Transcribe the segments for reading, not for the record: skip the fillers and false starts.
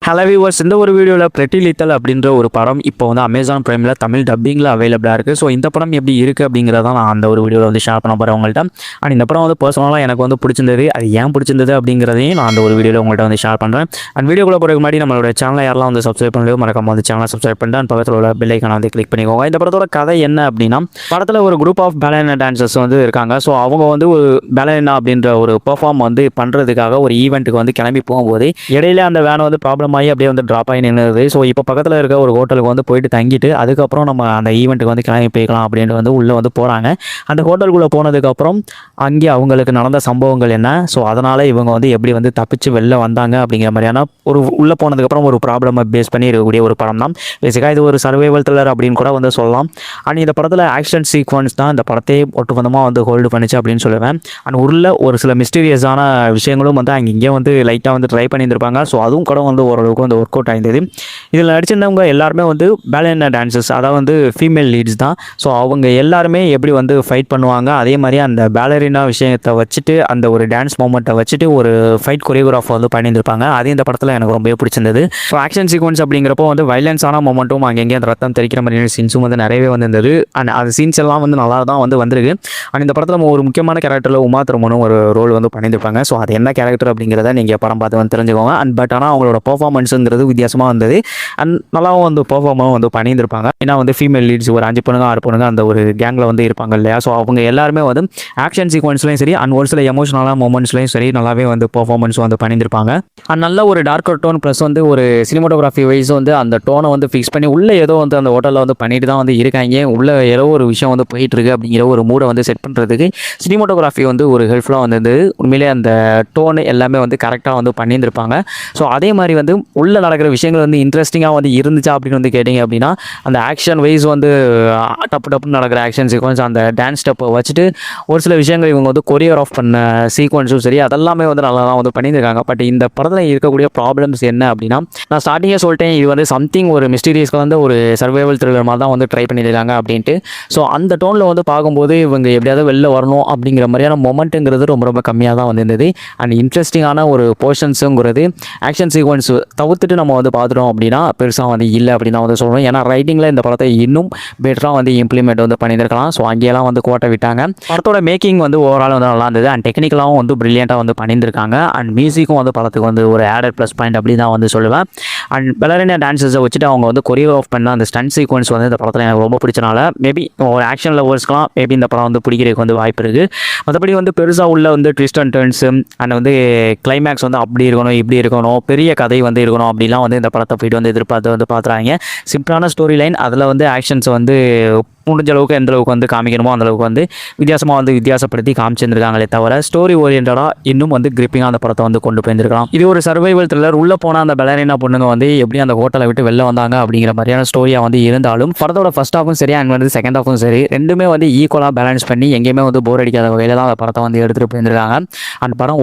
Hello viewers, இந்த ஒரு வீடியோவில் பிரெட்டி லித்தல் அப்படின்ற ஒரு படம் இப்போ வந்து அமேசான் பிரைமில் தமிழ் டப்பிங்கில் அவைலபிளாக இருக்குது. ஸோ இந்த படம் எப்படி இருக்குது அப்படிங்கிறத நான் அந்த ஒரு வீடியோவில் வந்து ஷேர் பண்ண போகிறேன் உங்கள்கிட்ட. அண்ட் இந்த படம் வந்து பர்சனலாக எனக்கு வந்து பிடிச்சிருந்தது. அது ஏன் பிடிச்சிருந்தது அப்படிங்கிறதையும் நான் அந்த ஒரு வீடியோவில் உங்கள்கிட்ட வந்து ஷேர் பண்ணுறேன். அண்ட் வீடியோக்குள்ள போகிறதுக்கு முன்னாடி நம்மளோட சேனலை யாரெல்லாம் வந்து சப்ஸ்கிரைப் பண்ணலையோ மறக்காம வந்து சேனலை சப்ஸ்கிரைப் பண்ணிட்டு அண்ட் பக்கத்தில் உள்ள பெல் ஐக்கானை வந்து கிளிக் பண்ணிக்கோங்க. இந்த படத்தோட கதை என்ன அப்படின்னா, படத்தில் ஒரு குரூப் ஆஃப் பேலரினா டான்சர்ஸ் வந்து இருக்காங்க. ஸோ அவங்க வந்து ஒரு பேலரினா அப்படின்ற ஒரு பெர்ஃபார்ம் வந்து பண்ணுறதுக்காக ஒரு ஈவெண்ட்டுக்கு வந்து கிளம்பி போகும்போது இடையில அந்த வேனை வந்து ப்ராப்ளம் ஆகி அப்படியே வந்து ட்ராப் நின்றுது. ஸோ இப்போ பக்கத்தில் இருக்க ஒரு ஹோட்டலுக்கு வந்து போயிட்டு தங்கிட்டு அதுக்கப்புறம் நம்ம அந்த ஈவெண்ட்டுக்கு வந்து கிளம்பி போய்க்கலாம் அப்படின்ட்டு வந்து உள்ளே வந்து போகிறாங்க. அந்த ஹோட்டலுக்குள்ளே போனதுக்கப்புறம் அங்கே அவங்களுக்கு நடந்த சம்பவங்கள் என்ன, ஸோ அதனால் இவங்க வந்து எப்படி வந்து தப்பிச்சு வெளில வந்தாங்க அப்படிங்கிற மாதிரியான ஒரு உள்ளே போனதுக்கப்புறம் ஒரு ப்ராப்ளமை பேஸ் பண்ணி இருக்கக்கூடிய ஒரு படம் தான். பேசிக்காக இது ஒரு சர்வைவல் த்ரில்லர் அப்படின்னு கூட வந்து சொல்லலாம். அண்ட் இந்த படத்தில் ஆக்ஷன் சீக்வன்ஸ் தான் இந்த படத்தையே ஒட்டுமொத்தமாக வந்து ஹோல்டு பண்ணிச்சு அப்படின்னு சொல்லுவேன். அண்ட் உள்ள ஒரு சில மிஸ்டீரியஸான விஷயங்களும் வந்து அங்கே இங்கே வந்து லைட்டாக வந்து ட்ரை பண்ணியிருந்திருப்பாங்க. ஸோ அதுவும் கூட வந்து ஓரளவுக்கு வந்து ஒர்க் அவுட் ஆயிருந்தது. இதில் நடிச்சிருந்தவங்க எல்லாருமே வந்து பேலரினா டான்சர்ஸ், அதாவது வந்து ஃபீமேல் லீட்ஸ் தான். ஸோ அவங்க எல்லாருமே எப்படி வந்து ஃபைட் பண்ணுவாங்க, அதே மாதிரி அந்த பேலரினா விஷயத்தை வச்சுட்டு அந்த ஒரு டான்ஸ் மூமெண்ட்டை வச்சுட்டு ஒரு ஃபைட் கொரியோகிராஃப் வந்து பண்ணியிருந்திருப்பாங்க. அது இந்த படத்தில் எனக்கு ரொம்பவே பிடிச்சிருந்தது. ஸோ ஆக்ஷன் சீக்வன்ஸ் அப்படிங்கிறப்போ வந்து வைலன்ஸான மூமெண்ட்டும் அங்கங்கே அந்த ரத்தம் தெரிக்கிற மாதிரியான சீன்ஸும் வந்து நிறையவே வந்திருந்தது. அண்ட் அந்த சீன்ஸ் எல்லாம் வந்து நல்லா தான் வந்து வந்திருக்கு. அண்ட் இந்த படத்தில் ஒரு முக்கியமான கேரக்டரில் உமா திருமணும் ஒரு ரோல் வந்து பண்ணியிருப்பாங்க. ஸோ அது என்ன கேரக்டர் அப்படிங்கிறத நீங்கள் படம் பார்த்து வந்து தெரிஞ்சுக்கோங்க. அண்ட் பட் ஆனால் அவங்களோட பர்ஃபார்மன்ஸுங்கிறது வித்தியாசமாக வந்தது. அண்ட் நல்லாவும் வந்து பர்ஃபார்மும் வந்து பண்ணியிருந்திருப்பாங்க. ஏன்னா வந்து ஃபீமேல் லீட்ஸ் ஒரு 5 பொண்ணுங்க 6 பொண்ணுங்க அந்த ஒரு கேங்கில் வந்து இருப்பாங்க இல்லையா. ஸோ அவங்க எல்லாருமே வந்து ஆக்ஷன் சீக்வன்ஸ்லையும் சரி அண்ட் ஒரு சில எமோஷனலான மூமெண்ட்ஸ்லையும் சரி நல்லாவே வந்து பர்ஃபார்மன்ஸ் வந்து பண்ணியிருப்பாங்க. அண்ட் நல்ல ஒரு டார்க்கர் டோன் ப்ளஸ் வந்து ஒரு சினிமோட்டோகிராஃபி வைஸ் வந்து அந்த டோனை வந்து ஃபிக்ஸ் பண்ணி உள்ளே ஏதோ வந்து அந்த ஹோட்டலில் வந்து பண்ணிட்டு தான் வந்து இருக்காங்க. உள்ளே ஏதோ ஒரு விஷயம் வந்து போயிட்டு இருக்கு அப்படிங்கிற ஒரு மூடை வந்து செட் பண்ணுறதுக்கு சினிமோட்டோகிராஃபி வந்து ஒரு ஹெல்ப்ஃபுல்லாக வந்து உண்மையிலே அந்த டோன் எல்லாமே வந்து கரெக்டாக வந்து பண்ணியிருந்திருப்பாங்க. ஸோ அதே மாதிரி வந்து உள்ளே நடக்கிற விஷயங்கள் வந்து இன்ட்ரெஸ்டிங்காக வந்து இருந்துச்சா அப்படின்னு வந்து கேட்டிங்க அப்படின்னா, அந்த ஆக்ஷன் வைஸ் வந்து டப்பு டப்புன்னு நடக்கிற ஆக்ஷன் சீக்வன்ஸ், அந்த டான்ஸ் ஸ்டெப்பை வச்சுட்டு ஒரு சில விஷயங்கள் இவங்க வந்து கொரியோகிராஃப் பண்ண சீக்வன்ஸும் சரி அதெல்லாமே வந்து நல்லா தான் வந்து பண்ணியிருக்காங்க. பட் இந்த படத்தில் இருக்கக்கூடிய ப்ராப்ளம்ஸ் என்ன அப்படின்னா, நான் ஸ்டார்டிங்கே சொல்லிட்டேன் இது வந்து சம்திங் ஒரு மிஸ்டீரியஸ்க்கு வந்து ஒரு சர்வைவல் த்ரில்லர் மாதிரி தான் வந்து ட்ரை பண்ணியிருக்காங்க அப்படின்ட்டு. ஸோ அந்த டோனில் வந்து பார்க்கும்போது இவங்க எப்படியாவது வெளில வரணும் அப்படிங்கிற மாதிரியான மொமெண்ட்டுங்கிறது ரொம்ப ரொம்ப கம்மியாக தான் வந்திருந்தது. அண்ட் இன்ட்ரெஸ்டிங்கான ஒரு போர்ஷன்ஸுங்கிறது ஆக்ஷன் சீக்வன்ஸ் தவிர்த்துட்டு நம்ம வந்து பார்த்துட்டோம் அப்படின்னா பெருசாக வந்து இல்லை அப்படின்னு தான் வந்து சொல்லணும். ஏன்னா ரைட்டிங்கில் இந்த படத்தை இன்னும் பெட்டராக வந்து இம்ப்ளிமெண்ட் வந்து பண்ணியிருக்கலாம். ஸோ அங்கேயெல்லாம் வந்து கோட்டை விட்டாங்க. படத்தோட மேக்கிங் வந்து ஓவரால் வந்து நல்லா இருந்தது. அண்ட் டெக்னிக்கலாகவும் வந்து ப்ரில்லியண்ட்டாக வந்து பண்ணியிருக்காங்க. அண்ட் மியூசிக்கும் வந்து படத்துக்கு வந்து ஒரு ஆடட் ப்ளஸ் பாயிண்ட் அப்படி தான் வந்து சொல்லுவேன். அண்ட் பேலரினா டான்ஸர்ஸை வச்சுட்டு அவங்க வந்து கொரியோகிராஃப் பண்ண அந்த ஸ்டண்ட் சீக்வன்ஸ் வந்து இந்த படத்தில் எனக்கு ரொம்ப பிடிச்சனால மேபி ஒரு ஆக்ஷன் லவர்ஸ்க்குலாம் மேபி இந்த படம் வந்து பிடிக்கிறதுக்கு வந்து வாய்ப்பு இருக்குது. மற்றபடி வந்து பெருசாக உள்ள வந்து ட்விஸ்ட் அண்ட் டர்ன்ஸு அண்ட் வந்து கிளைமேக்ஸ் வந்து அப்படி இருக்கணும் இப்படி இருக்கணும் பெரிய கதை வந்து இருக்கணும் அப்படிலாம் வந்து இந்த படத்தை போய்ட்டு வந்து எதிர்பார்த்து வந்து பார்த்துறாங்க. சிம்பிளான ஸ்டோரி லைன், அதில் வந்து ஆக்ஷன்ஸ் வந்து முடிஞ்ச அளவுக்கு எந்த அளவுக்கு வந்து காமிக்கணுமோ அந்தளவுக்கு வந்து வித்தியாசமாக வந்து வித்தியாசப்படுத்தி காமிச்சிருந்துருக்காங்களே தவிர ஸ்டோரி ஓரியன்டாக இன்னும் வந்து கிரிப்பிங்காக அந்த படத்தை வந்து கொண்டு போயிருந்துருக்கலாம். இது ஒரு சர்வைவல் த்ரில்லர். உள்ளே போனால் அந்த பேலரினா பொண்ணுங்க வந்து எப்படி அந்த ஹோட்டலை விட்டு வெளில வந்தாங்க அப்படிங்கிற மாதிரியான ஸ்டோரியாக வந்து இருந்தாலும் படத்தோட ஃபர்ஸ்ட் ஹாஃபும் சரி அண்ட் வந்து செகண்ட் ஹாஃபும் சரி ரெண்டுமே வந்து ஈக்குவலாக பேலன்ஸ் பண்ணி எங்கேயுமே வந்து போர் அடிக்காத வகையில் தான் அந்த படத்தை வந்து எடுத்துகிட்டு போயிருந்துருக்காங்க. அந்த படம்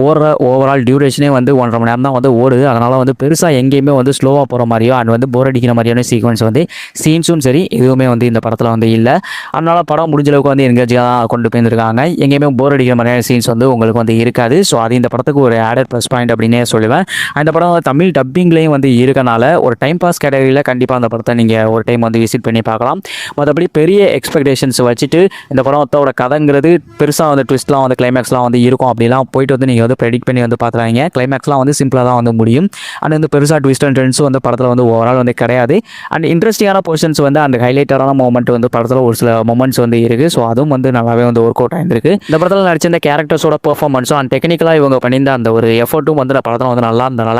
ஓவரால் டியூரேஷனே வந்து 1.5 மணி நேரம் தான் வந்து ஓடுது. அதனால் வந்து பெருசாக எங்கேயுமே வந்து ஸ்லோவாக போகிற மாதிரியோ அண்ட் வந்து போர் அடிக்கிற மாதிரியான சீக்வன்ஸ் வந்து சீன்ஸும் சரி எதுவுமே வந்து இந்த படத்தில் வந்து இல்லை. அதனால் படம் முடிஞ்ச அளவுக்கு வந்து என்கேஜாக தான் கொண்டு போயிருந்துருக்காங்க. எங்கேயுமே போர் அடிக்கிற மாதிரியான சீன்ஸ் வந்து உங்களுக்கு வந்து இருக்காது. ஸோ அது இந்த படத்துக்கு ஒரு ஆடட் ப்ளஸ் பாயிண்ட் அப்படின்னே சொல்லுவேன். அந்த படம் தமிழ் டப்பிங்லேயும் வந்து இருக்கனால ஒரு டைம் பாஸ் கேட்டகரியில் கண்டிப்பாக அந்த படத்தை நீங்கள் ஒரு டைம் வந்து விசிட் பண்ணி பார்க்கலாம். மற்றபடி பெரிய எக்ஸ்பெக்டேஷன்ஸ் வச்சுட்டு இந்த படத்தோட கதைங்கிறது பெருசாக வந்து ட்விஸ்ட்லாம் வந்து கிளைமேக்ஸ்லாம் வந்து இருக்கும் அப்படிலாம் போயிட்டு வந்து நீங்கள் வந்து ப்ரெடிக்ட் பண்ணி வந்து பார்த்துறாங்க. கிளைமேக்ஸ்லாம் வந்து சிம்பிளாக தான் வந்து முடியும். அண்ட் வந்து பெருசாக ட்விஸ்ட் அண்ட் டர்ன்ஸும் வந்து படத்தில் வந்து ஓவரால் வந்து கிடையாது. அண்ட் இன்ட்ரெஸ்டிங்கான போர்ஷன்ஸ் வந்து அந்த ஹைலைட்டரான மூமெண்ட் வந்து படத்தில் ஒரு சில மொமெண்ட்ஸ் வந்து இருக்குது. ஸோ அதுவும் வந்து நல்லாவே வந்து ஒர்க் அவுட் ஆகிருக்கு. இந்த படத்தில் நடிச்சிருந்த கேரக்டர்ஸோட பெர்ஃபார்மன்ஸும் அண்ட் டெக்னிக்கலாக இவங்க பண்ணியிருந்த அந்த ஒரு எஃபர்ட்டும் வந்து இந்த படத்தில் வந்து நல்லா இருந்தனால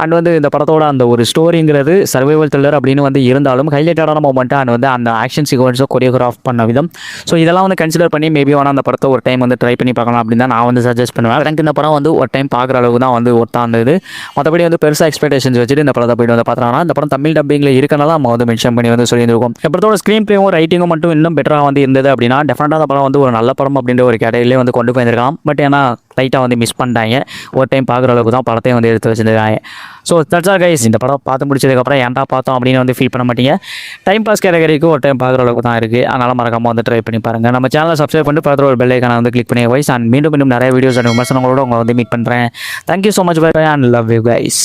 அண்ட் வந்து இந்த படத்தோட அந்த ஒரு ஸ்டோரிங்கிறது சர்வைவல் த்ரில்லர் அப்படின்னு வந்து இருந்தாலும் ஹைலைட்டடான மூமெண்ட் அண்ட் வந்து அந்த ஆக்ஷன் சீக்வன்ஸோ கொரியோகிராஃப் பண்ண விதம் ஸோ இதெல்லாம் வந்து கன்சிடர் பண்ணி மேபி வேணால் அந்த படத்தை ஒரு டைம் வந்து ட்ரை பண்ணி பார்க்கலாம் அப்படின்னு தான் நான் வந்து சஜஸ்ட் பண்ணுவேன். எனக்கு இந்த படம் வந்து ஒரு டைம் பார்க்குற அளவுக்கு தான் வந்து ஒர்த்தாக இருந்தது. மற்றபடி வந்து பெருசாக எக்ஸ்பெக்டேஷன்ஸ் வச்சுட்டு இந்த படத்தை போய்ட்டு வந்து பார்த்துறாங்கன்னா இந்த படம் தமிழ் டப்பிங்கில் இருக்கனால நம்ம வந்து மென்ஷன் பண்ணி வந்து சொல்லியிருக்கோம். இந்த படத்தோட ஸ்க்ரீன் பிளேயும் ரைட்டிங்கும் மட்டும் இன்னும் பெட்டராக வந்து இருந்தது அப்படின்னா டெஃபினட்டாக அந்த படம் வந்து ஒரு நல்ல படம் அப்படின்ற ஒரு கேட்டகரியிலே வந்து கொண்டு போயிருக்கலாம். பட் ஏன்னா லைட்டாக வந்து மிஸ் பண்ணிட்டாங்க. ஒரு டைம் பார்க்குற அளவுக்கு தான் படத்தையும் வந்து எடுத்து வச்சுருக்காங்க. So that's all guys. இந்த படம் பார்த்து முடிச்சதுக்கப்புறம் ஏன்டா பார்த்தோம் அப்படின்னு வந்து ஃபீல் பண்ண மாட்டீங்க. டைம் பாஸ் கேட்டகரிக்கு ஒரு டைம் பார்க்குற அளவுக்கு தான் இருக்குது. அதனால் மறக்காமல் வந்து ட்ரை பண்ணி பாருங்கள். நம்ம சேனலை சப்ஸ்கிரைப் பண்ணிட்டு பக்கத்தில் ஒரு பெல் ஐக்கானை வந்து கிளிக் பண்ணி வைஸ் அண்ட் மீண்டும் நிறைய வீடியோஸ் அண்ட் விமர்சனங்களோட உங்களை வந்து மீட் பண்ணுறேன். Thank you so much. Bye bye and love you guys.